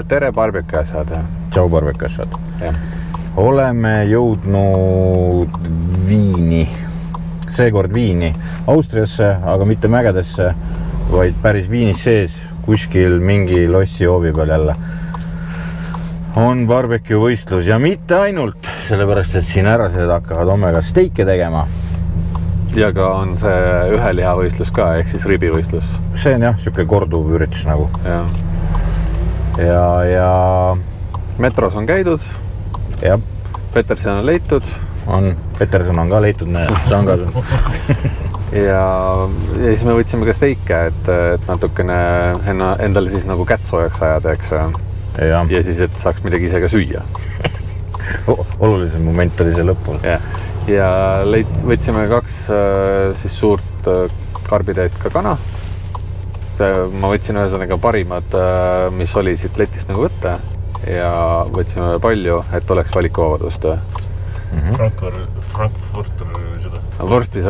Tere barbecue-asjad. Tšau barbecue-asjad. Oleme jõudnud Viini. Seekord Viini. Austriasse, aga mitte mägedesse, vaid päris Viinis sees, kuskil mingi lossi hoovi peal jälle. On barbecue võistlus ja mitte ainult, sellepärast, et siin ärased hakkavad omega steike tegema. Ja ka on see ühe lihavõistlus ka, ehk siis ribivõistlus. See on jah, siuke korduv üritus nagu. Ja Metros on käidud. Ja. Peterson on leitud. Peterson on ka leitud, see on ka ja siis me võtsime ka steike, et natukene endale siis nagu kätsoojaks ajada, eks. Ja siis, et saaks midagi ise ka süüa. Olulisem moment oli see lõpus. Ja võtsime 2 siis suurt karbitäit ka kana. Ma võtsin ühesõnaga parimad, mis oli siit letist nagu võtta ja võtsime palju, et oleks valikuvabadust. Frankfurter või seda? Vorsti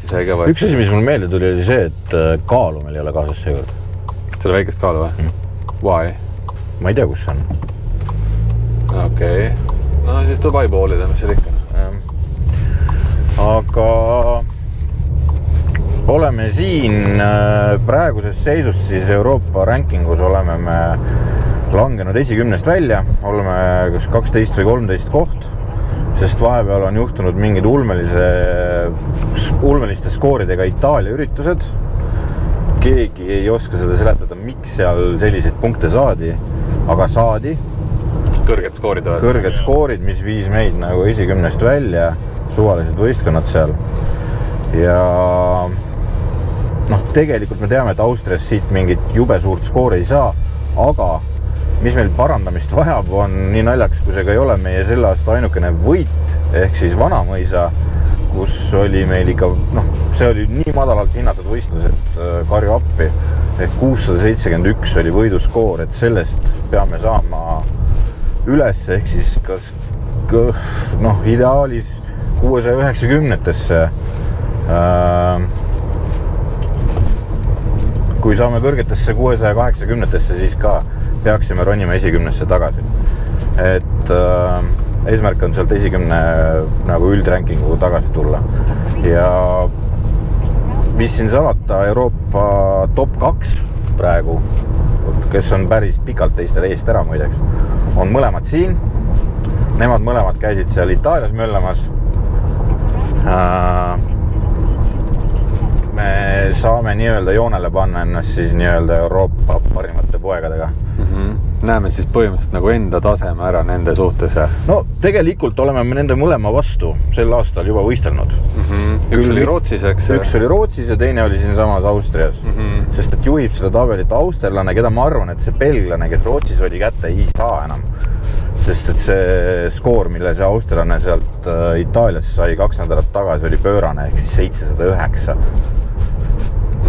sai ka võtta. Üks asi, mis mul meelde tuli, oli see, et kaalu meil ei ole kaasas seekord. Selle väikest kaalu või? Why? Ma ei tea, kus see on. Okei. No siis Dubai poolida, mis seal ikka. Aga oleme siin praeguses seisust siis Euroopa rankingus oleme me langenud esikümnest välja. Oleme kas 12 või 13 koht, sest vahepeal on juhtunud mingid ulmeliste skooridega Itaalia üritused. Keegi ei oska seda seletada, miks seal selliseid punkte saadi, aga saadi. Kõrged skoorid. Kõrged skoorid, mis viis meid nagu esikümnest välja, suvalised võistkonnad seal. Ja tegelikult me teame, et Austrias siit mingit jube suurt skoori ei saa, aga mis meil parandamist vajab, on nii naljaks, kui see ka ei ole meie selle aasta ainukene võit, ehk siis Vanamõisa, kus oli meil ikka, see oli nii madalalt hinnatud võistlus, et karju appi, ehk 671 oli võiduskoor, et sellest peame saama üles, ehk siis kas ideaalis 690-tesse. Kui saame kõrgetesse 680-tesse, siis ka peaksime ronima esikümnesse tagasi. Et eesmärk on sealt esikümne nagu üldrankingu tagasi tulla. Ja mis siin salata, Euroopa top 2 praegu, kes on päris pikalt teistel eest ära muideks, on mõlemad siin. Nemad mõlemad käisid seal Itaalias möllamas. Me saame nii-öelda joonele panna ennast siis nii-öelda Euroopa parimate poegadega. Näeme siis põhimõtteliselt nagu enda taseme ära nende suhtes. No tegelikult oleme me nende mõlema vastu sel aastal juba võistelnud. Üks oli Rootsis, eks? Üks oli Rootsis ja teine oli siin samas Austrias. Sest et juhib seda tabelit austerlane, keda ma arvan, et see belglane, kes Rootsis oli kätte, ei saa enam. Sest et see skoor, mille see austerlane sealt Itaalias sai 2 nädalat tagasi, oli pöörane, ehk siis 709.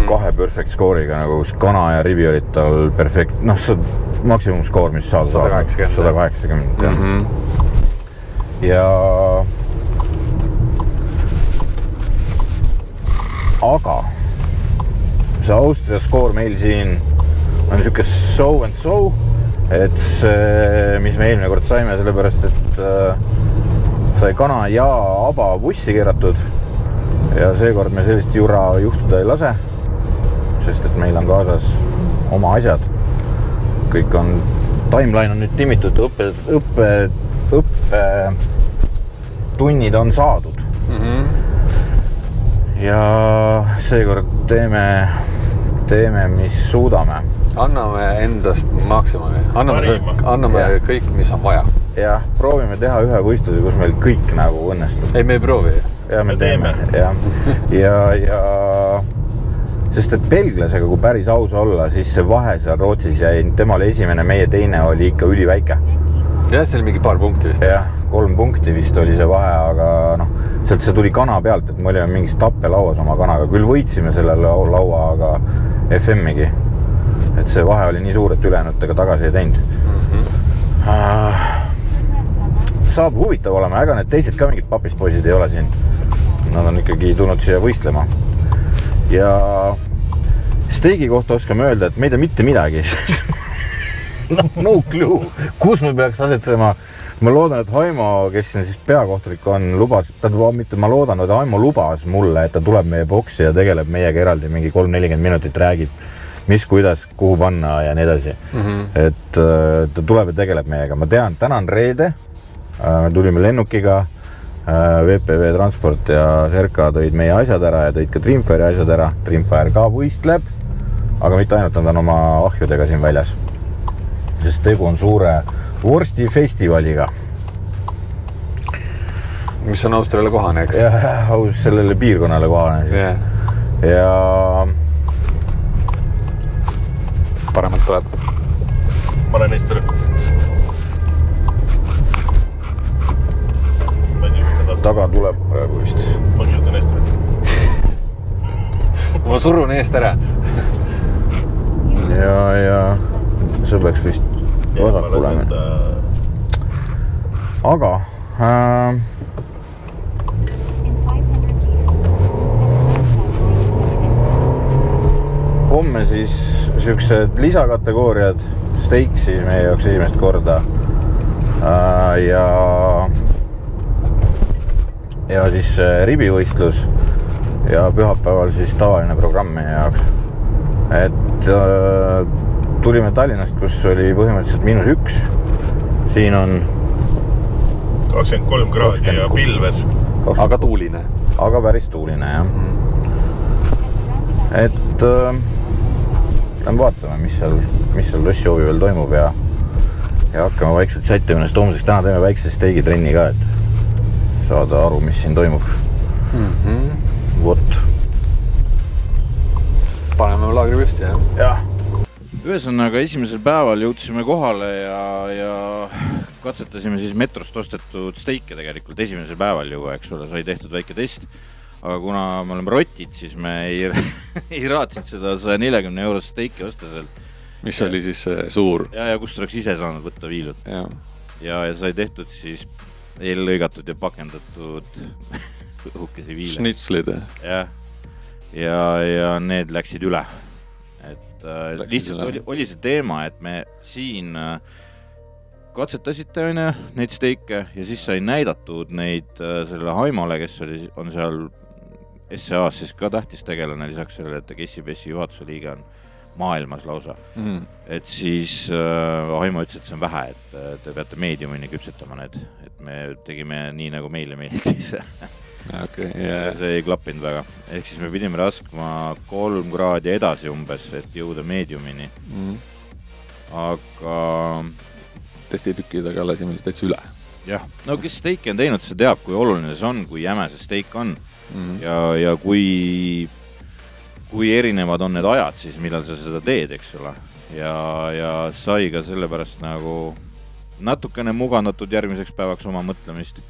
2 perfect skooriga, nagu kana ja ribi olid tal perfekt. See maksimumskoor, mis saada 180. Ja aga see Austria skoor meil siin on niisugune so and so, et see, mis me eelmine kord saime, sellepärast, et sai kana ja aba bussi keeratud ja seekord me sellist jura juhtuda ei lase, sest et meil on kaasas oma asjad. Kõik on, timeline on nüüd timitud, õppetunnid on saadud. Ja seekord teeme, mis suudame. Anname endast maksimumi. Anname kõik, mis on vaja. Ja proovime teha ühe võistluse, kus meil kõik nagu õnnestub. Ei, me ei proovi. Ja me teeme. Ja sest et belglasega, kui päris aus olla, siis see vahe seal Rootsis jäi, temale esimene, meie teine oli ikka üliväike. Jah, see oli mingi paar punkti vist. Jah, 3 punkti vist oli see vahe, aga sealt see tuli kana pealt, et me olime mingis tappelauas oma kanaga. Küll võitsime selle laua, aga FM-igi. Et see vahe oli nii suur, et ülejäänutega tagasi ei teinud. Saab huvitav olema, aga need teised ka mingid papispoisid ei ole siin. Nad on ikkagi tulnud siia võistlema. Ja steigi kohta oskame öelda, et me ei tea mitte midagi. no clue, kus me peaks asetsema. Ma loodan, et Haimo, kes siin siis peakohturik on, ma loodan, et Haimo lubas mulle, et ta tuleb meie boksi ja tegeleb meiega eraldi mingi 3-40 minutit, räägib, mis, kuidas, kuhu panna ja nii edasi. Et ta tuleb ja tegeleb meiega. Ma tean, täna on reede, me tulime lennukiga, VPV Transport ja Serka tõid meie asjad ära ja tõid ka Dreamfire asjad ära. Dreamfire ka võistleb, aga mitte ainult, nad on oma ahjudega siin väljas. Sest tegu on suure Vorsti festivaliga. Mis on Austriale kohane, eks? Jah, sellele piirkonnale kohane siis. Yeah. Ja... Paremalt tuleb. Ma olen Ester. Taga tuleb praegu vist. Ma kirjutan Ester. Ma surun eest ära. Ja see peaks vist vasak olema. Aga homme siis siuksed lisakategooriad, steak siis meie jaoks esimest korda ja siis ribivõistlus ja pühapäeval siis tavaline programm meie jaoks. Et tulime Tallinnast, kus oli põhimõtteliselt -1. Siin on 23 kraadi ja pilves. Aga tuuline. Aga päris tuuline, jah. Et vaatame, mis seal lossjoovi veel toimub ja hakkame vaikselt sättima ennast homseks. Täna teeme väikse steigitrenni ka, et saada aru, mis siin toimub. Vot. Paneme laagri püsti, jah? Jah. Ühesõnaga, esimesel päeval jõudsime kohale ja katsetasime siis metrost ostetud steike tegelikult esimesel päeval juba, eks ole, sai tehtud väike test. Aga kuna me oleme rotid, siis me ei raatsid seda 140 € steiki osta seal. Mis oli siis suur? Ja kust oleks ise saanud võtta viilud. Ja sai tehtud siis eellõigatud ja pakendatud õhukesi viile. Schnitslid. Ja need läksid üle. Lihtsalt oli see teema, et me siin katsetasite neid steike ja siis sai näidatud neid sellele Haimole, kes on seal SCA-s siis ka tähtis tegelane, lisaks sellele, et Kessi-Pessi juhatuse liige on maailmas lausa. Et siis Haimo ütles, et see on vähe, et te peate meediumini küpsetama need, et me tegime nii, nagu meile meeldis. Okay, see ei klappinud väga. Ehk siis me pidime raskma 3 kraadi edasi umbes, et jõuda meediumini. Aga testitükid aga lasime siis täitsa üle. Jah, no kes steiki on teinud, see teab, kui oluline see on, kui jäme see steik on. Ja kui erinevad on need ajad siis, millal sa seda teed, eks ole. Ja sai ka sellepärast nagu natukene mugandatud järgmiseks päevaks oma mõtlemist.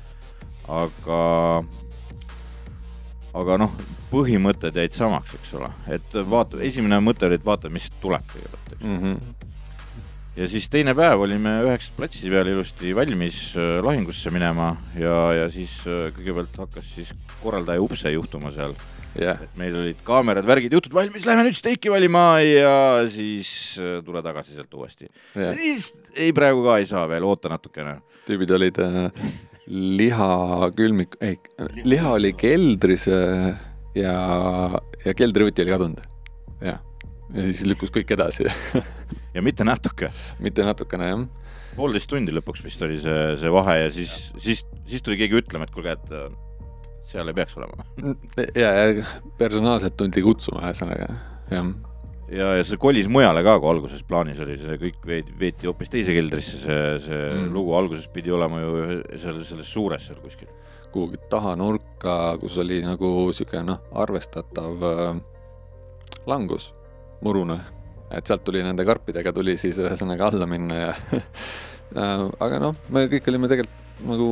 Aga noh, põhimõtted jäid samaks, eks ole. Et esimene mõte oli, et vaata, mis tuleb kõigepealt, eks. Ja siis teine päev olime 9 platsi peal ilusti valmis lahingusse minema ja siis kõigepealt hakkas siis korraldaja upse juhtuma seal. Et meil olid kaamerad, värgid, jutud valmis, lähme nüüd steiki valima ja siis tule tagasi sealt uuesti. Ja siis praegu ka ei saa veel, oota natukene. Tüübid olid liha oli keldris ja keldrivõti oli kadunud. Ja siis lükkus kõik edasi. Ja mitte natuke. Mitte natukene, jah. 1,5 tundi lõpuks vist oli see vahe ja siis tuli keegi ütlema, et kuulge, et seal ei peaks olema. Ja personaalselt tundi kutsuma ühesõnaga. Ja see kolis mujale ka, kui alguses plaanis oli, see kõik veeti hoopis teise keldrisse, see lugu alguses pidi olema ju selles suures seal kuskil. Kuhugi taha nurka, kus oli nagu siuke arvestatav langus, murune. Et sealt tuli nende karpidega tuli siis ühesõnaga alla minna ja aga me kõik olime tegelikult nagu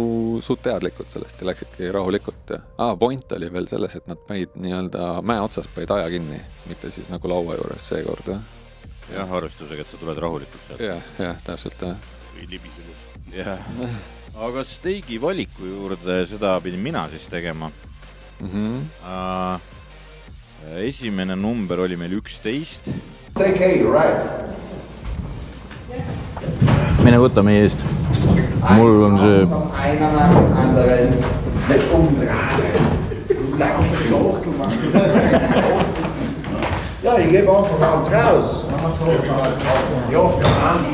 suht teadlikud sellest ja läksidki rahulikult. Point oli veel selles, et nad päid nii-öelda mäe otsas päid aja kinni, mitte siis nagu laua juures seekord. Jah, arvestusega, et sa tuled rahulikult sealt. Jah, täpselt. Või libisenud. Jah. Aga steigi valiku juurde seda pidin mina siis tegema. Esimene number oli meil 11. Take A, right? Mine võta meie eest. Mul on see... Ja, ich gebe einfach ganz raus. Ja, ganz.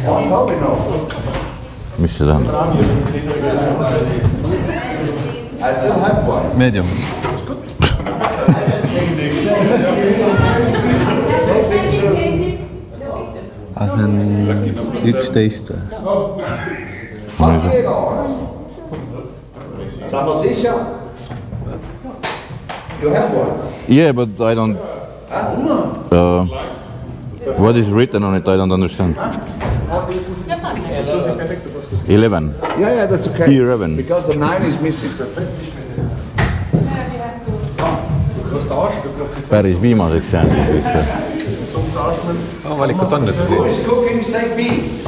Was habe ich noch? Mis see tähendab? I still have one. Medium. See on 11. Hat jeder eins? Sind wir sicher? You have one. Yeah, but I don't... what is written on it? I don't understand. 11. Yeah, that's okay. 11. Because the 9 is missing. Päris viimaseks jäänud kõik see. Valikut on nüüd. Who is cooking steak beef?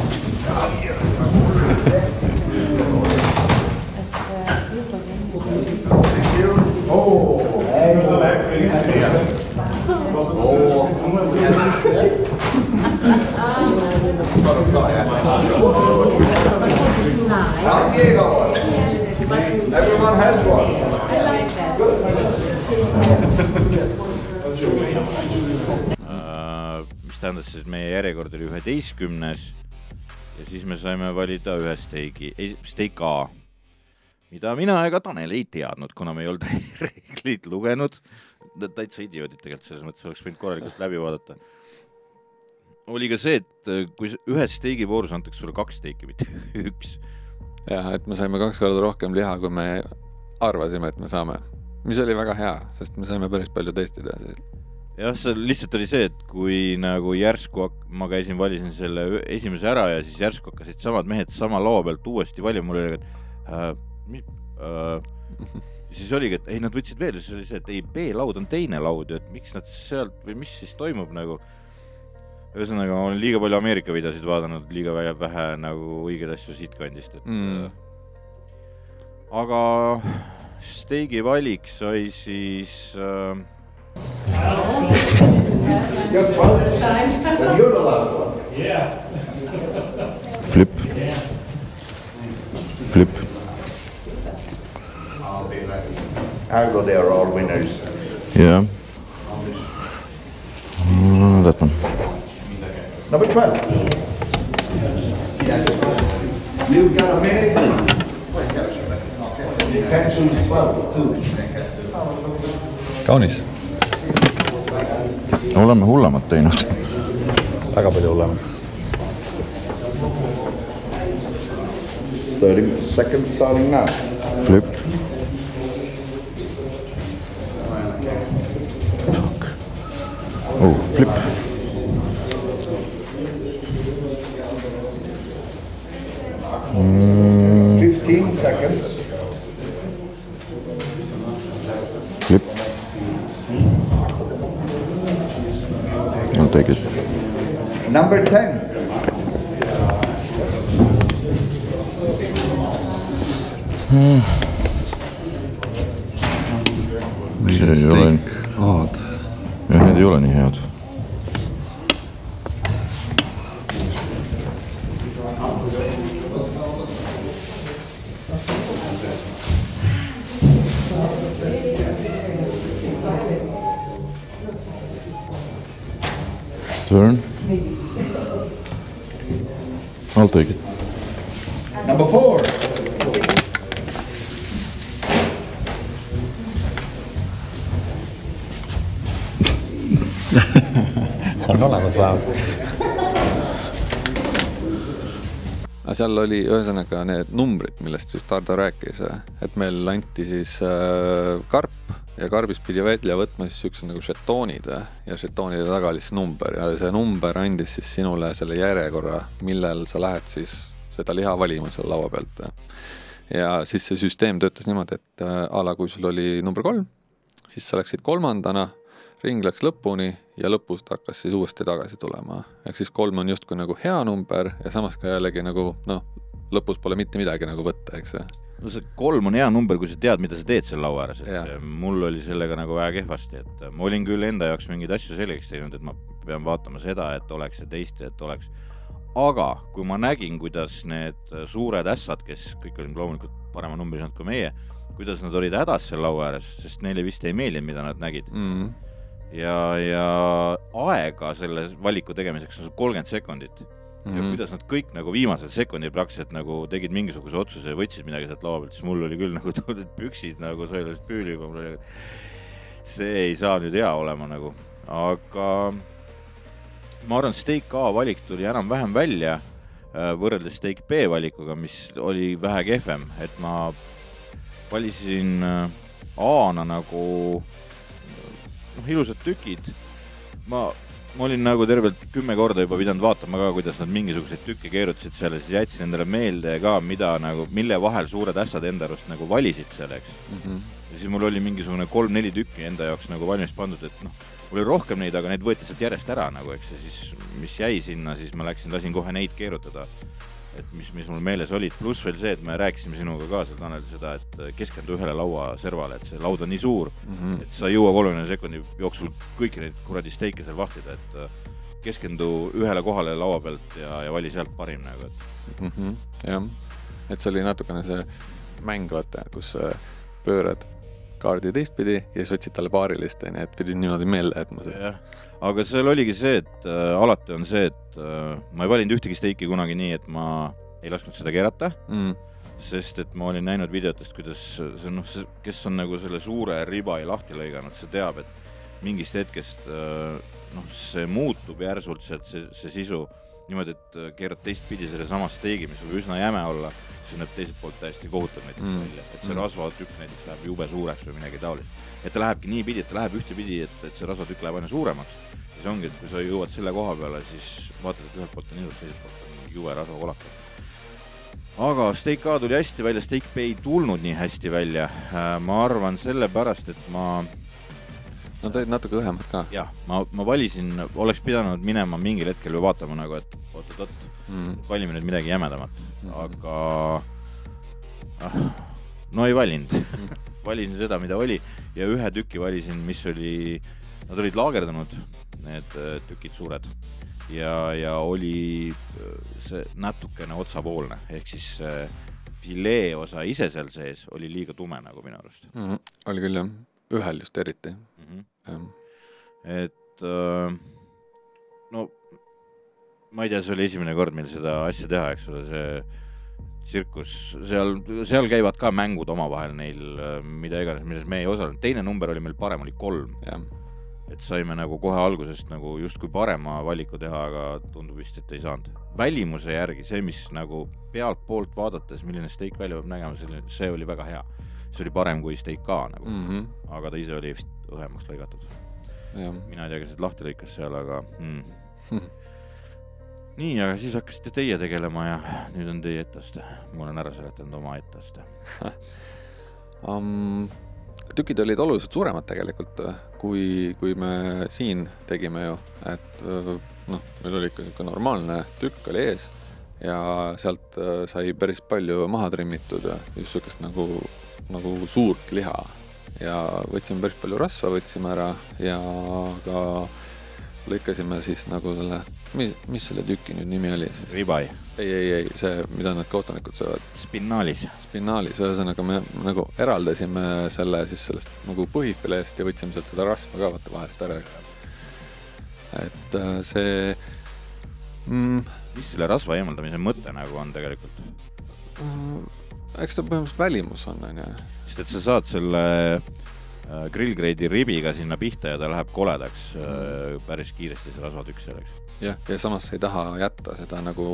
Hat jeder one. Everyone has one. Mis tähendas siis meie järjekord oli 11. Ja siis me saime valida ühe steak A, mida mina ega Tanel ei teadnud, kuna me ei olnud reeglid lugenud. Täitsa idioodid tegelikult selles mõttes oleks võinud korralikult läbi vaadata. Oli ka see, et kui ühes steigi voorus antakse sulle 2 steiki, mitte 1. Jah, et me saime 2 korda rohkem liha, kui me arvasime, et me saame. Mis oli väga hea, sest me saime päris palju testida. Jah, see lihtsalt oli see, et kui nagu järsku ma valisin selle esimese ära ja siis järsku hakkasid samad mehed sama laua pealt uuesti valima. Mul oli, et siis oligi, et ei, nad võtsid veel, siis oli see, et ei, B-laud on teine laud, et miks nad sealt või mis siis toimub nagu. Ühesõnaga, ma olen liiga palju Ameerika videosid vaadanud, liiga vähe nagu õigeid asju siit kandist. Aga steigi valik sai siis... Flip. I'll go there, all winners. Yeah. That one. Number 12. You've got a minute. You can choose 12 too. Kaunis. Oleme hullemat teinud. Väga palju hullemat. 30 seconds starting now. Flip. Oh, flip. Mm. 15 seconds. Flip. I'll take it. Number 10. See ei ole... Ja need ei ole nii head. Turn. I'll take it. Number 4. On olemas vähemalt. Seal oli ühesõnaga need numbrid, millest just Tardo rääkis, et meil anti siis karp ja karbis pidi välja võtma siis üks nagu žetoonid ja žetoonide taga oli siis number ja see number andis siis sinule selle järjekorra, millel sa lähed siis seda liha valima seal laua pealt. Ja siis see süsteem töötas niimoodi, et ala kui sul oli number 3, siis sa läksid 3. Ring läks lõpuni ja lõpust hakkas siis uuesti tagasi tulema. Ehk siis 3 on justkui nagu hea number ja samas ka jällegi nagu, lõpus pole mitte midagi nagu võtta, eks. No see 3 on hea number, kui sa tead, mida sa teed selle laua ääres, et mul oli sellega nagu väga kehvasti, et ma olin küll enda jaoks mingeid asju selgeks teinud, et ma pean vaatama seda, et oleks ja teist, et oleks. Aga kui ma nägin, kuidas need suured ässad, kes kõik olid loomulikult parema numbri saanud kui meie, kuidas nad olid hädas selle laua ääres, sest neile vist ei meeldinud, mida nad nägid. Ja aega selle valiku tegemiseks on 30 sekundit. Ja kuidas nad kõik nagu viimased sekundid praktiliselt nagu tegid mingisuguse otsuse ja võtsid midagi sealt laua pealt, siis mul oli küll nagu tulnud püksid nagu sõelased püüli juba. See ei saa nüüd hea olema nagu. Aga ma arvan, Steak A valik tuli enam-vähem välja võrreldes Steak B valikuga, mis oli vähe kehvem. Et ma valisin A-na nagu ilusad tükid. Ma olin nagu tervelt 10 korda juba pidanud vaatama ka, kuidas nad mingisuguseid tükke keerutasid seal ja siis jätsin endale meelde ka, mille vahel suured ässad enda arust nagu valisid selleks. Ja siis mul oli mingisugune 3-4 tükki enda jaoks nagu valmis pandud, et mul oli rohkem neid, aga neid võeti sealt järjest ära nagu, eks, ja siis mis jäi sinna, siis ma lasin kohe neid keerutada, et mis mul meeles olid. Pluss veel see, et me rääkisime sinuga ka seal Tanel seda, et keskendu ühele laua servale, et see laud on nii suur, et sa ei jõua 30 sekundi jooksul kõiki neid kuradi steike seal vahtida, et keskendu ühele kohale laua pealt ja vali sealt parim nagu, et jah, et see oli natukene see mäng, vaata, kus pöörad kaardi teistpidi ja siis võtsid talle paarilist, et pidid niimoodi meelde, et ma seda. Aga seal oligi see, et alati on see, et ma ei valinud ühtegi steiki kunagi nii, et ma ei lasknud seda keerata, sest et ma olin näinud videotest, kuidas see, kes on nagu selle suure ribai lahti lõiganud, see teab, et mingist hetkest see muutub järsult see sisu niimoodi, et keerad teistpidi selle sama steigi, mis võib üsna jäme olla, siis näeb teiselt poolt täiesti kohutab näiteks välja, et see rasvatükk näiteks läheb jube suureks või midagi taolist. Et ta lähebki nii pidi, et ta läheb ühtepidi, et see rasvatükk läheb aina suuremaks. Ja see ongi, et kui sa jõuad selle koha peale, siis vaatad, et ühelt poolt on ilus, teiselt poolt on jube rasvakolaka. Aga Steak A tuli hästi välja, Steak B ei tulnud nii hästi välja. Ma arvan sellepärast, et ma teed natuke õhemad ka. Jah, ma valisin, oleks pidanud minema mingil hetkel või vaatama nagu, et oot, valime nüüd midagi jämedamat. Aga no ei valinud. Valisin seda, mida oli ja ühe tüki valisin, mis oli, nad olid laagerdanud, need tükid suured ja oli see natukene otsapoolne, ehk siis filee osa ise seal sees oli liiga tume nagu minu arust. Oli küll jah, ühel just eriti. Et no ma ei tea, see oli esimene kord meil seda asja teha, eks ole, see tsirkus, seal käivad ka mängud omavahel neil, mida iganes, milles me ei osalenud. Teine number oli meil parem, oli 3. Et saime nagu kohe algusest nagu just kui parema valiku teha, aga tundub vist, et ei saanud. Välimuse järgi, see mis nagu pealt poolt vaadates, milline steik välja peab nägema, see oli väga hea. See oli parem kui Steak A nagu, aga ta ise oli õhemaks lõigatud. Mina ei tea, kes lahti lõikas seal, aga nii, aga siis hakkasite teie tegelema ja nüüd on teie etteaste. Ma olen ära seletanud oma etteaste. Tükid olid oluliselt suuremad tegelikult, kui me siin tegime ju, et meil oli ikka normaalne tükk oli ees ja sealt sai päris palju maha trimmitud ja just sükest nagu suurt liha ja võtsime päris palju rasva, võtsime ära ja ka lõikasime siis nagu selle, mis selle tüki nüüd nimi oli siis? Ribai. Ei, see, mida need kohtunikud söövad. Spinaalis, ühesõnaga me nagu eraldasime selle siis sellest nagu põhifileest ja võtsime sealt seda rasva ka vaata vahelt ära. Et see... Mis selle rasva eemaldamise mõte nagu on tegelikult? Eks ta põhimõtteliselt välimus on, ja. Sest et sa saad selle grillgrade'i ribiga sinna pihta ja ta läheb koledaks päris kiiresti see rasvatükk selleks. Ja samas ei taha jätta seda nagu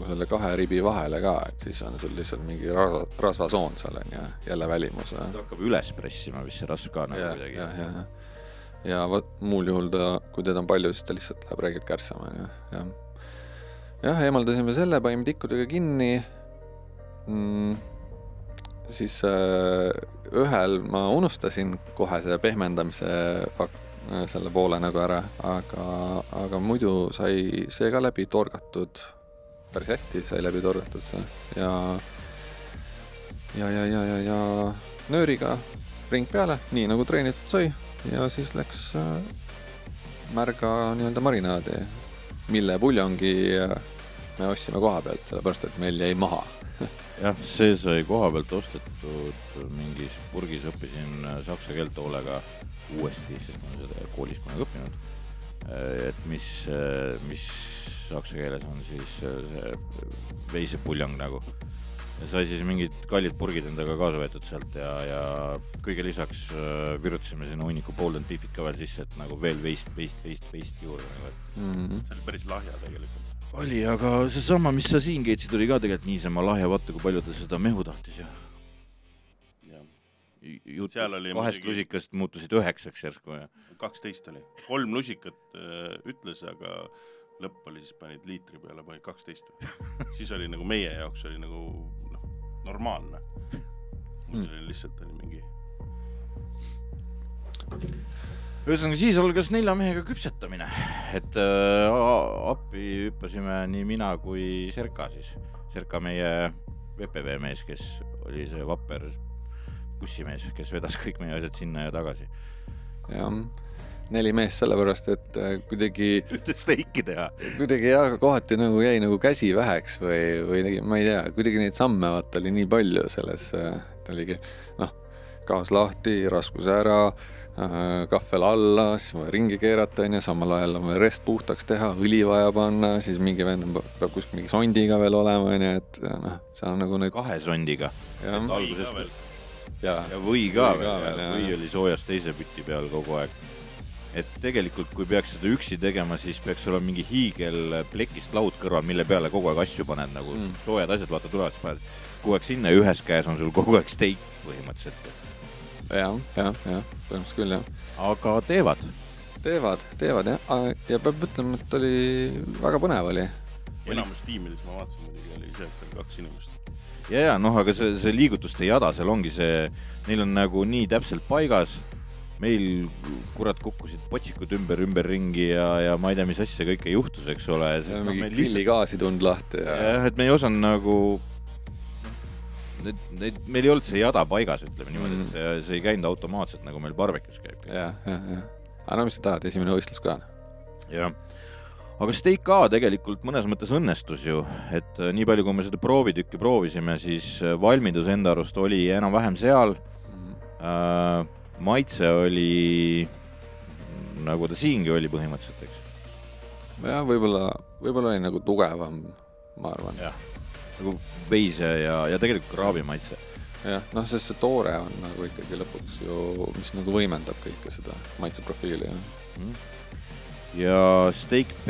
selle 2 ribi vahele ka, et siis on sul lihtsalt mingi rasvasoon seal on ja jälle välimus. Ta hakkab üles pressima, mis see rasv ka nagu midagi. Ja muul juhul kui teda on palju, siis ta lihtsalt läheb räägilt kärsama. Jah, eemaldasime selle, paime tikkudega kinni. Siis ühel ma unustasin kohe see pehmendamise selle poole nagu ära, aga muidu sai see ka läbi torgatud, päris hästi sai läbi torgatud see. Ja ja nööriga ring peale, nii nagu treenitud sai ja siis läks märga nii-öelda marinaadi, mille puljongi me ostsime koha pealt, sellepärast et meil jäi maha. Jah, see sai koha pealt ostetud mingis purgis, õppisin saksa keelt hoolega uuesti, sest ma olen seda koolis kunagi õppinud. Et mis saksa keeles on siis see veisepuljong nagu. Ja sai siis mingid kallid purgid endaga kaasa võetud sealt ja kõige lisaks virutasime sinna hunniku Bolden Beefit ka veel sisse, et nagu veel veist juurde. See oli päris lahja tegelikult. Oli, aga see sama, mis sa siin keetsid, oli ka tegelikult niisama lahja, vaata, kui palju ta seda mehu tahtis ja seal oli 2 lusikast muutusid 9 järsku ja 12 oli. 3 lusikat ütles, aga lõpp oli siis panid liitri peale, panid 12. Siis oli nagu meie jaoks oli nagu normaalne. Mul oli lihtsalt oli mingi. Ühesõnaga siis algas 4 mehega küpsetamine, et appi hüppasime nii mina kui Serka siis. Serka meie VPV mees, kes oli see vapper bussimees, kes vedas kõik meie asjad sinna ja tagasi. Ja 4 mees sellepärast, et kuidagi steiki teha. Kuidagi jah, kohati nagu jäi nagu käsi väheks või ma ei tea, kuidagi neid samme vaata oli nii palju selles, et oligi gaas lahti, raskus ära, kahvel alla, siis vaja ringi keerata, samal ajal on rest puhtaks teha, õli vaja panna, siis mingi vend peab kuskil mingi sondiga veel olema, et see on nagu neid 2 sondiga. Ja või ka veel, või oli soojas teise püti peal kogu aeg. Et tegelikult, kui peaks seda üksi tegema, siis peaks olema mingi hiigel plekist laud kõrval, mille peale kogu aeg asju paned, nagu soojad asjad, vaata tulevad, siis paned kogu aeg sinna ja ühes käes on sul kogu aeg steik põhimõtteliselt. Ja, põhimõtteliselt küll, jah. Aga teevad jah. Ja peab ütlema, et oli väga põnev oli. Enamus tiimides ma vaatasin, muidugi oli ise 2 inimest. Ja, aga see liigutuste jada, seal ongi see, neil on nagu nii täpselt paigas, meil kurat kukkusid potsikud ümber ringi ja ma ei tea, mis asja kõike juhtus, eks ole. Mingi grilligaasi tund lahti. Jah, et me ei osanud nagu, meil ei olnud see jada paigas, ütleme niimoodi, et see ei käinud automaatselt, nagu meil barbekius käib. Ja. Aga mis sa tahad, esimene võistlus ka? Jah. Aga Steak A tegelikult mõnes mõttes õnnestus ju, et nii palju, kui me seda proovitükki proovisime, siis valmidus enda arust oli enam-vähem seal. Maitse oli, nagu ta siingi oli põhimõtteliselt, eks? Jah, võib-olla oli nagu tugevam, ma arvan. Jah, nagu veise ja tegelikult kraabi maitse. Jah, sest see toore on nagu ikkagi lõpuks ju, mis nagu võimendab kõike seda maitseprofiili. Ja Steak B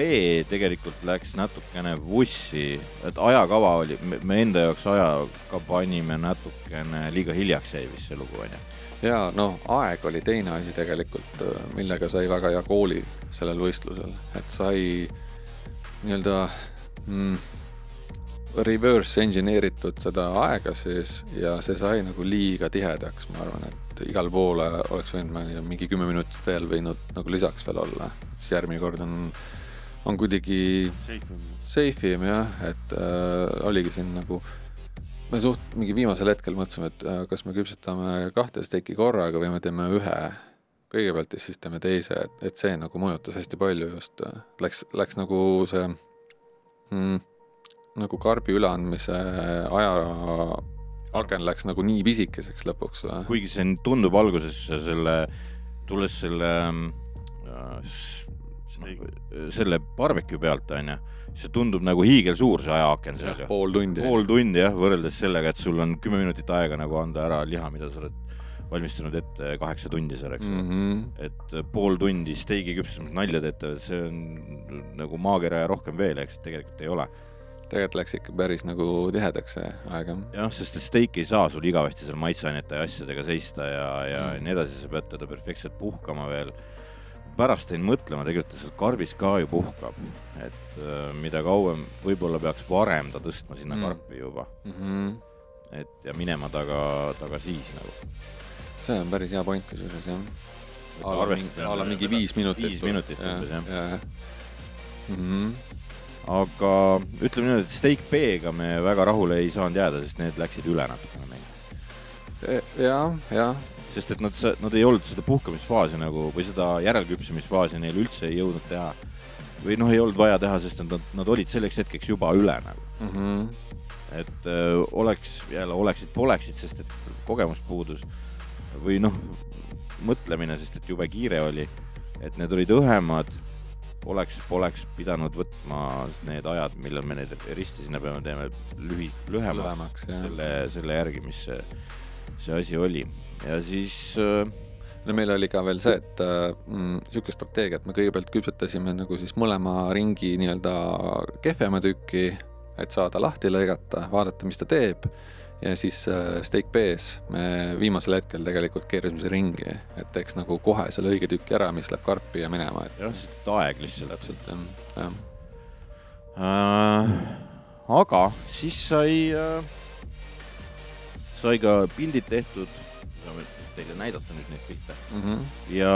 tegelikult läks natukene vussi, et ajakava oli, me enda jaoks ajaga panime natukene liiga hiljaks jäi vist see lugu, on ju. Ja aeg oli teine asi tegelikult, millega sai väga hea kooli sellel võistlusel, et sai nii-öelda reverse engineeritud seda aega siis ja see sai nagu liiga tihedaks, ma arvan, et igal poole oleks võinud mingi 10 minutit veel võinud nagu lisaks veel olla. Siis järgmine kord on kuidagi safe-im, jah, et oligi siin nagu me mingi viimasel hetkel mõtlesime, et kas me küpsetame 2 steiki korraga või me teeme 1 kõigepealt ja siis teeme teise, et see nagu mõjutas hästi palju just. Läks nagu see nagu karbi üleandmise aken läks nagu nii pisikeseks lõpuks. Kuigi see tundub alguses tulles selle barbecue pealt, on ju, see tundub nagu hiigel suur see ajaaken seal. Pool tundi. Pool tundi, jah, võrreldes sellega, et sul on 10 minutit aega nagu anda ära liha, mida sa oled valmistunud ette 8 tundi seal, eks. Et pool tundi steigi küpsetamise nalja teete, see on nagu maakera ja rohkem veel, eks, tegelikult ei ole. Tegelikult läks ikka päris nagu tihedaks see aega. Jah, sest steik ei saa sul igavesti seal maitseainete ja asjadega seista ja nii edasi, sa pead teda perfektselt puhkama veel. Pärast tein mõtlema, tegelikult seal karbis ka ju puhkab, et mida kauem võib-olla peaks varem ta tõstma sinna karpi juba. Et ja minema taga siis nagu. See on päris hea point kusjuures, jah. Alla mingi 5 minutit. 5 minutit umbes, jah. Aga ütleme nüüd, et Steak B-ga me väga rahule ei saanud jääda, sest need läksid üle natukene meil. ja. Sest et nad ei olnud seda puhkamisfaasi nagu, või seda järelküpsemisfaasi neil üldse ei jõudnud teha. Või ei olnud vaja teha, sest nad olid selleks hetkeks juba üle nagu. Et oleksid, sest et kogemus puudus. Või mõtlemine, sest et jube kiire oli. Et need olid õhemad, poleks pidanud võtma need ajad, millal me neid ristisina teeme lühemaks selle järgi, mis see asi oli. Ja siis... meil oli ka veel see, et niisugune strateegia, et me kõigepealt küpsetasime nagu siis mõlema ringi nii-öelda kehvema tükki, et saada lahti lõigata, vaadata, mis ta teeb. Ja siis steak B-s me viimasel hetkel tegelikult keerasime see ringi, et teeks nagu kohe selle õige tükki ära, mis läheb karpi ja minema. Jah, sest aeg lihtsalt. Täpselt, aga siis sai ka pildid tehtud, teile näidata nüüd neid pilte. Ja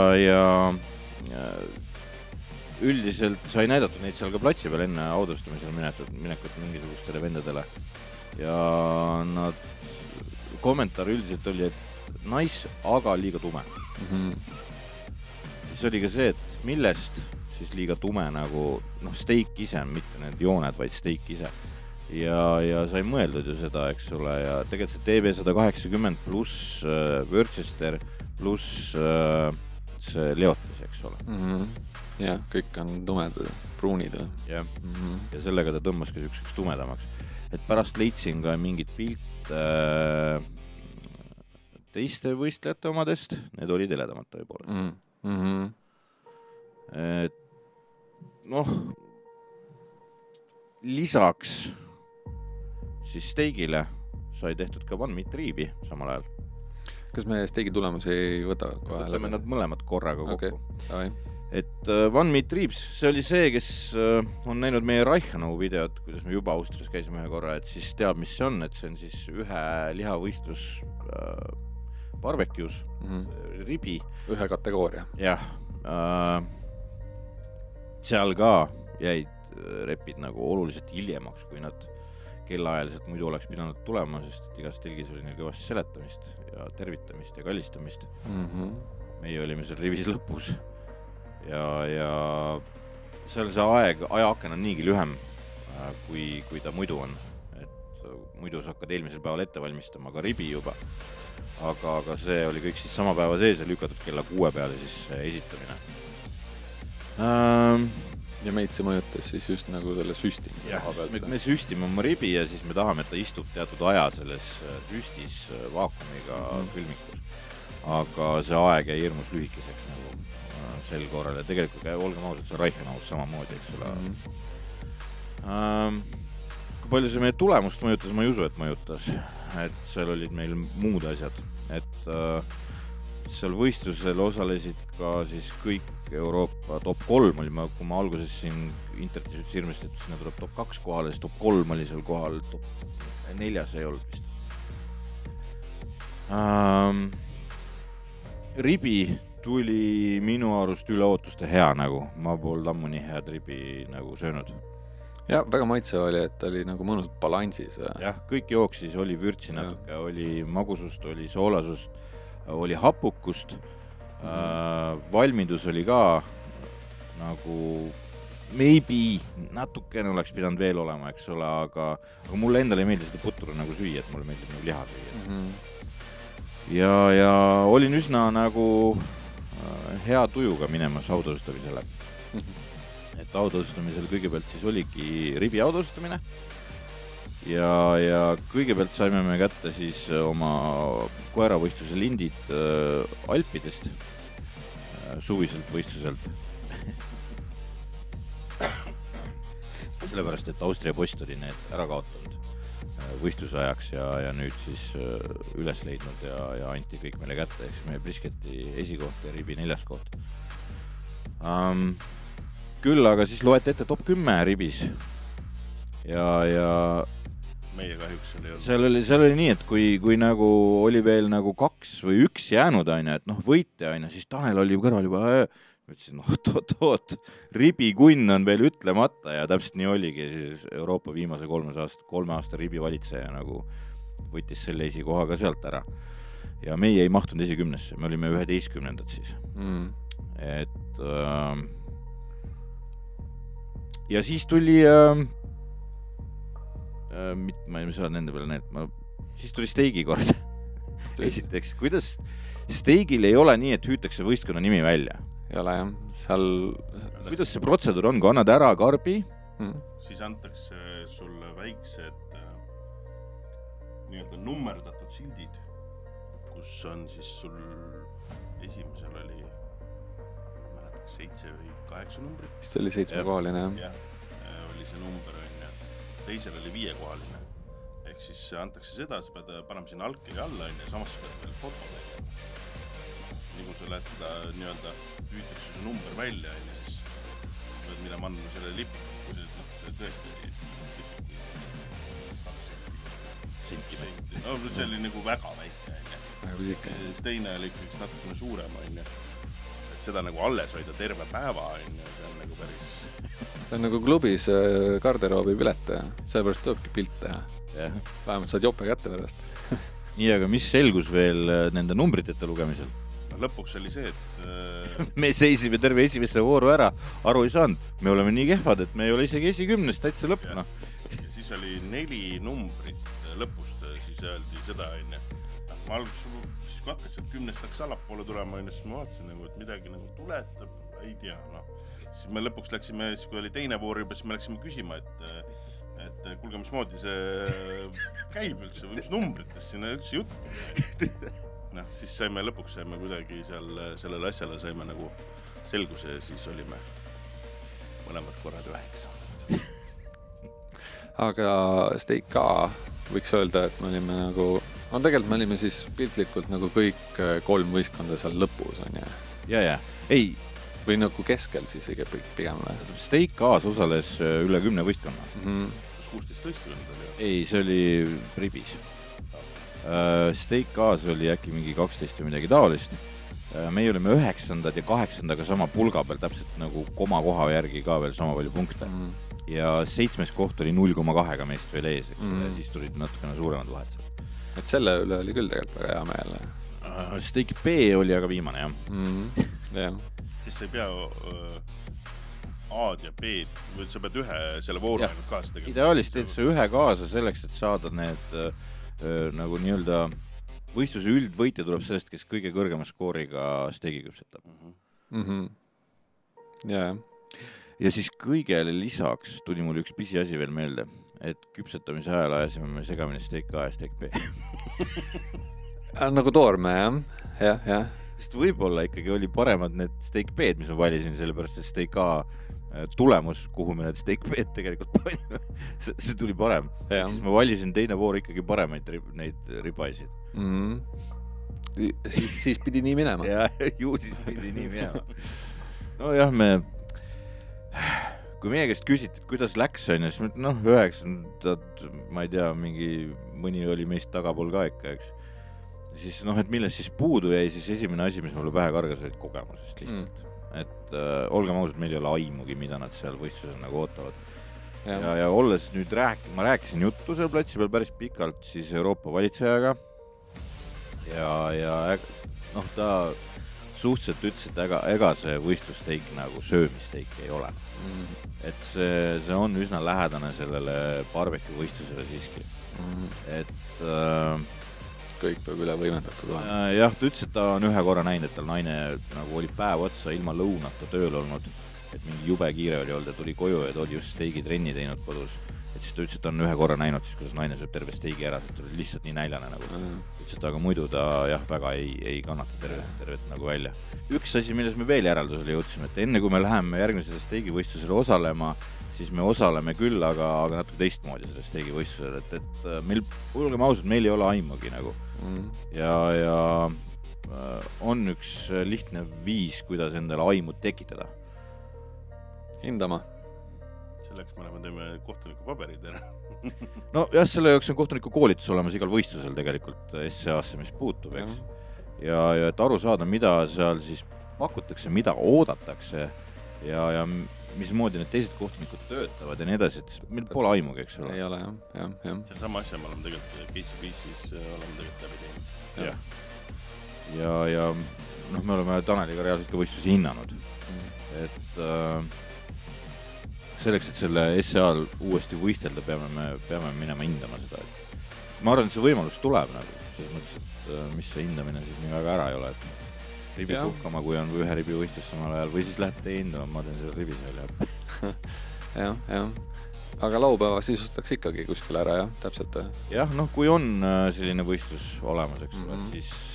üldiselt sai näidatud neid seal ka platsi peal enne audustamisel minekut mingisugustele vendadele. Ja kommentaar üldiselt oli, et nice, aga liiga tume. Siis oli ka see, et millest siis liiga tume nagu, steak ise, mitte need jooned, vaid steak ise. Ja sai mõeldud ju seda, eks ole, ja tegelikult see TB180 pluss Worcester pluss see leotis, eks ole. Ja, kõik on tumedad, pruunid. Ja sellega ta tõmbas ka üks tumedamaks. Et pärast leidsin ka mingid pilt teiste võistlejate omadest, need olid heledamad tõepoolest. Lisaks siis steigile sai tehtud ka One Meat Ribi samal ajal. Kas me steigi tulemusi ei võta kohe? Võtame nad mõlemad korraga kokku. Okay. Et One Meat Ribs, see oli see, kes on näinud meie Reichenau videot, kuidas me juba Austrias käisime ühe korra, et siis teab, mis see on, et see on siis ühe lihavõistlus barbecues, ribi. Ühe kategooria. Jah. Seal ka jäid repid nagu oluliselt hiljemaks, kui nad kellaajaliselt muidu oleks pidanud tulema, sest igas telgis oli neil kõvasti seletamist ja tervitamist ja kallistamist. Meie olime seal rivis lõpus. Ja seal see ajaaken on niigi lühem, kui ta muidu on. Et muidu sa hakkad eelmisel päeval ette valmistama ka ribi juba. Aga see oli kõik siis sama päeva sees ja lükatud kella 6 peale siis esitamine. Ja meid see mõjutas siis just nagu selle süstimise. Jah, me süstime oma ribi ja siis me tahame, et ta istub teatud aja selles süstis vaakumiga külmikus. Aga see aeg jäi hirmus lühikeseks nagu sel korral ja tegelikult olgem ausalt, see Reichenhaus samamoodi, eks ole. Kui palju see meie tulemust mõjutas, ma ei usu, et mõjutas. Et seal olid meil muud asjad. Et seal võistlusel osalesid ka siis kõik Euroopa top 3 oli, kui ma alguses siin internetis ütles hirmesti, et sinna tuleb top 2 kohale, siis top 3 oli seal kohal, top 4 ei olnud vist. Ribi tuli minu arust üle ootuste hea nagu, ma polnud ammu nii head ribi nagu söönud. Ja, väga maitse oli, et oli nagu mõnus balansis. Jah, kõik jooksis, oli vürtsi natuke, oli magusust, oli soolasust, oli hapukust, valmidus oli ka nagu maybe natukene oleks pidanud veel olema, eks ole, aga mulle endale ei meeldi seda putru nagu süüa, et mulle meeldib nagu liha süüa. Ja olin üsna nagu hea tujuga minemas audostamisele. Et audostamisel kõigepealt siis oligi ribi audostamine ja kõigepealt saime me kätte siis oma koeravõistluse lindid Alpidest, suviselt võistluselt. Sellepärast, et Austria post oli need ära kaotanud võistluse ajaks ja nüüd siis üles leidnud ja anti kõik meile kätte, eks meie brisketi esikoht ja ribi 4. koht. Küll aga siis loeti ette top 10 ribis ja meie kahjuks seal ei olnud. Seal oli nii, et kui nagu oli veel nagu 2 või 1 jäänud aine, et võitja aine, siis Tanel oli kõrval juba ütlesin, oot, ribikunn on veel ütlemata ja täpselt nii oligi siis Euroopa viimase 3 aasta ribi valitseja nagu võttis selle esikoha ka sealt ära. ja meie ei mahtunud esikümnesse, me olime 11. siis. Et ja siis tuli ma ei saa nende peale siis tuli steigi kord. Esiteks, kuidas steigil ei ole nii, et hüütakse võistkonna nimi välja? Ei ole jah, seal... Kuidas see protseduur on, kui annad ära karbi? Siis antakse sulle väiksed nii-öelda nummerdatud sildid, kus on siis sul esimesel oli 7 või 8 numbrit. Vist oli 7-kohaline jah. Oli see number on ja teisel oli 5-kohaline. Ehk siis antakse seda, sa pead panema sinna allkirja alla ja samas sa pead veel foto tegema. Nii kui sa lähed seda nii-öelda hüütakse see number välja ja siis pead mida manna selle lipikud, kui see tõesti no see oli nagu väga väike siis teine oli ikkagi natukene suurem et seda nagu alles hoida terve päeva see on nagu päris see on nagu klubis garderoobi pilet sellepärast tulebki pilt teha vähemalt saad jope kätte pärast nii, aga mis selgus veel nende numbritete lugemisel? Lõpuks oli see, et me seisime terve esimesse vooru ära, aru ei saanud, me oleme nii kehvad, et me ei ole isegi esikümnes täitsa lõpuna. Ja siis oli 4 numbrit lõpust, siis öeldi seda ma alguses, siis kui hakkas 10 hakkas allapoole tulema, siis ma vaatasin, et midagi nagu tuletab, ei tea, Siis me lõpuks läksime, siis kui oli teine voor juba, siis me läksime küsima, et kuulge, mismoodi see käib üldse, või mis numbritest sinna üldse juttu. Siis lõpuks saime kuidagi sellele asjale saime nagu selguse ja siis olime mõlemad korrad 9. Aga Steak ka võiks öelda, et me olime nagu, tegelikult me olime siis piltlikult nagu kõik 3 võistkonda seal lõpus, on ju? Ja, ei. Või nagu keskel siis pigem või? Steak Kaas osales üle 10 võistkonna. Kas 16 võistkond oli? Ei, see oli Pribis. Steak Kaas oli äkki mingi 12 või midagi taolist. Meie olime 9. ja 8. sama pulga peal, täpselt nagu koma koha järgi ka veel sama palju punkte. Ja 7. koht oli 0,2 meist veel ees, ja siis tulid natukene suuremad vahed. Et selle üle oli küll tegelikult väga hea meel. Steak B oli aga viimane, jah. Siis sa ei pea A-d ja B-d, või sa pead ühe selle vooru ainult kaasa tegema. Ideaalist teed sa ühe kaasa selleks, et saada need nagu nii-öelda võistluse üldvõitja tuleb sellest, kes kõige kõrgema skooriga steigi küpsetab. Ja siis kõigele lisaks tuli mul üks pisiasi veel meelde, et küpsetamise ajal ajasime me segamini Steak A ja Steak B. Nagu toorme, jah. Sest võib-olla ikkagi oli paremad need Steak B-d, mis ma valisin, sellepärast, et Steak A tulemus, kuhu me need Steak B-d tegelikult panime, see tuli parem. Siis ma valisin teine voor ikkagi paremaid neid ribaisid. Siis pidi nii minema. Ja, ju siis pidi nii minema. No jah, kui meie käest küsiti, et kuidas läks, siis 9, ma ei tea, mõni oli meist tagapool ka ikka, eks. Siis, et millest siis puudu jäi, siis esimene asi, mis mulle pähe kargas, olid kogemusest lihtsalt. Et olgem ausalt, meil ei ole aimugi, mida nad seal võistlusel nagu ootavad. Ja olles nüüd ma rääkisin juttu seal platsi peal päris pikalt siis Euroopa valitsejaga ja ta suhteliselt ütles, et ega see võistlusteik nagu söömisteik ei ole. Et see on üsna lähedane sellele barbecue võistlusele siiski. Et kõik peab üle võimendatud olema. Jah, ta ütles, et ta on ühe korra näinud, et tal naine nagu oli päev otsa ilma lõunata tööl olnud, et mingi jube kiire oli olnud ja tuli koju ja ta oli just steigi trenni teinud kodus. Et siis ta ütles, et ta on ühe korra näinud, siis kuidas naine sööb terve steigi ära, sest ta oli lihtsalt nii näljane nagu. Ütles, et aga muidu ta väga ei kannata tervet nagu välja. Üks asi, milles me veel järeldusele jõudsime, et enne kui me läheme järgmisele steigi võistlusele osalema, siis me osaleme küll, aga natuke teistmoodi selle steigi võistlusele, et meil, olgem ausalt, meil ei ole aimugi nagu. Ja on üks lihtne viis, kuidas endale aimu tekitada. Hindama. Selleks me teeme kohtuniku paberid ära. No jah, selle jaoks on kohtuniku koolitus olemas igal võistlusel tegelikult SCA-sse, mis puutub, eks. Ja et aru saada, mida seal siis pakutakse, mida oodatakse ja mismoodi need teised kohtunikud töötavad ja nii edasi, et meil pole aimugi, eks ole. Ei ole, jah. See on sama asja, me oleme tegelikult KCB-sis oleme tegelikult läbi teinud. ja noh, me oleme Taneliga reaalselt ka võistlusi hinnanud. Et selleks, et selle SEA-l uuesti võistelda, peame minema hindama seda. Et ma arvan, et see võimalus tuleb nagu, selles mõttes, et mis see hindamine siis nii väga ära ei ole. Et ribi puhkama, kui on ühe ribi võistlus samal ajal, või siis lähete hindama, ma teen selle ribis välja. jah. Aga laupäeva sisustaks ikkagi kuskil ära, jah, täpselt. Jah, noh, kui on selline võistlus olemas, eks ole,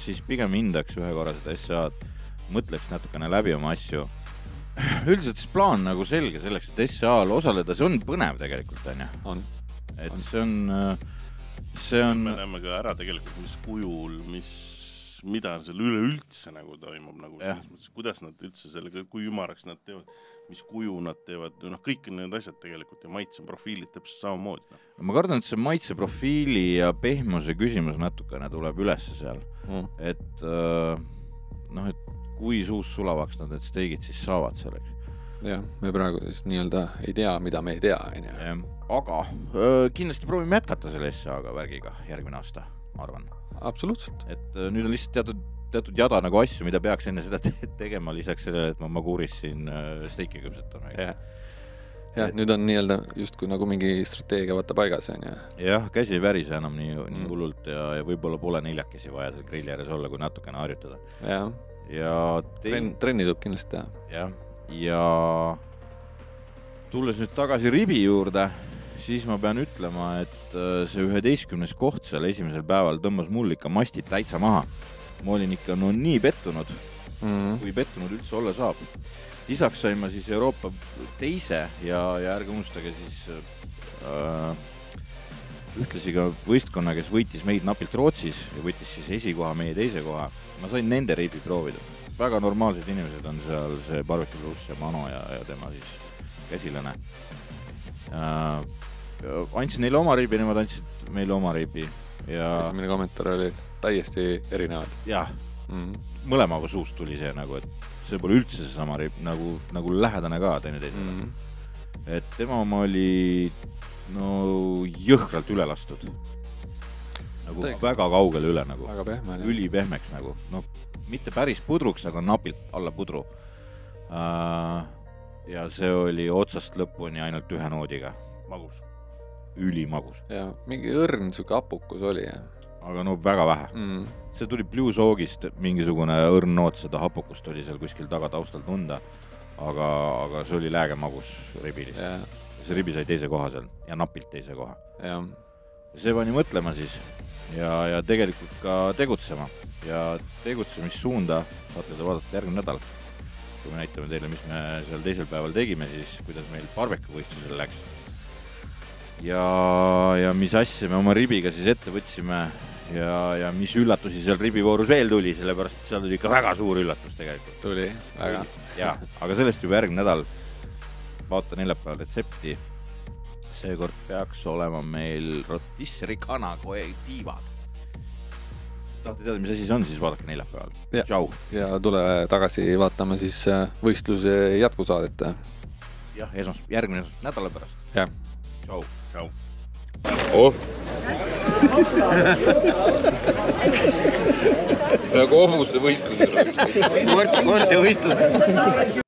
siis pigem hindaks ühe korra seda SEA-d, mõtleks natukene läbi oma asju. Üldiselt siis plaan nagu selge selleks, et SEA-l osaleda, see on põnev tegelikult, on. Et see on... Me näeme ka ära tegelikult, mis kujul, mida seal üleüldse nagu toimub, nagu selles mõttes, kuidas nad üldse sellega, kui ümaraks nad teevad, mis kuju nad teevad, noh, kõik need asjad tegelikult ja maitse profiilid täpselt samamoodi. Ma kardan, et see maitse profiili ja pehmuse küsimus natukene tuleb üles seal. Et, noh, et kui suus sulavaks nad need steigid siis saavad selleks. Jah, me praegu siis nii-öelda ei tea, mida me ei tea. Aga kindlasti proovime jätkata selle SEA-ga värgiga järgmine aasta, ma arvan. Absoluutselt. Et nüüd on lihtsalt teatud jada nagu asju, mida peaks enne seda tegema lisaks sellele, et ma Maguris siin steiki küpsetan. Jah, nüüd on nii-öelda just kui nagu mingi strateegia võtta paigas. Jah, käsi ei värise enam nii hullult ja võib-olla pole neljakesi vaja seal grilli ääres olla, kui natukene harjutada. Ja trenni tuleb kindlasti teha. Jah, ja tulles nüüd tagasi ribi juurde, siis ma pean ütlema, et see 11. koht seal esimesel päeval tõmbas mul ikka mastid täitsa maha. Ma olin ikka nii pettunud, kui pettunud üldse olla saab. Lisaks sain ma siis Euroopa teise ja ärge unustage siis ühtlasi ka võistkonna, kes võitis meid napilt Rootsis ja võitis siis esikoha meie teise koha. Ma sain nende ribi proovida. Väga normaalsed inimesed on seal, see Barbecue Plus ja Mano ja tema siis käsilane. Andsin neile oma ribi, nemad andsid meile oma ribi. Esimene kommentaar oli täiesti erinevad. Jah, mõlema suust tuli see nagu, et see pole üldse see sama rib, nagu lähedane ka teine teisele. Et tema oma oli jõhkralt üle lastud. Nagu väga kaugele üle nagu. Väga pehme. Ülipehmeks nagu. No, mitte päris pudruks, aga napilt alla pudru. Ja see oli otsast lõpuni ainult ühe noodiga. Magus. Ülimagus. Ja mingi õrn suke apukus oli. Aga väga vähe. See tuli Bluesoogist mingisugune õrn noot, seda hapukust oli seal kuskil taga taustal tunda, aga see oli lääge magus ribilis. See ribi sai teise koha seal ja napilt teise koha. See pani mõtlema siis ja tegelikult ka tegutsema. Ja tegutsemissuunda saate te vaadata järgmine nädal. Kui me näitame teile, mis me seal teisel päeval tegime, siis kuidas meil barbecue võistlusel läks. Ja mis asja me oma ribiga siis ette võtsime ja mis üllatusi seal ribivoorus veel tuli, sellepärast, et seal tuli ikka väga suur üllatus tegelikult. Tuli, väga. Ja, aga sellest juba järgmine nädal vaata neljapäeval retsepti. Seekord peaks olema meil rotisseri kanakoe tiivad. Tahate teada, mis asi see on, siis vaadake neljapäeval. Tšau! Ja tule tagasi vaatama siis võistluse jätkusaadet. Jah, järgmine nädala pärast. Jah. Tšau! Tšau! Nagu hobuse võistlusel. Koerte võistlus.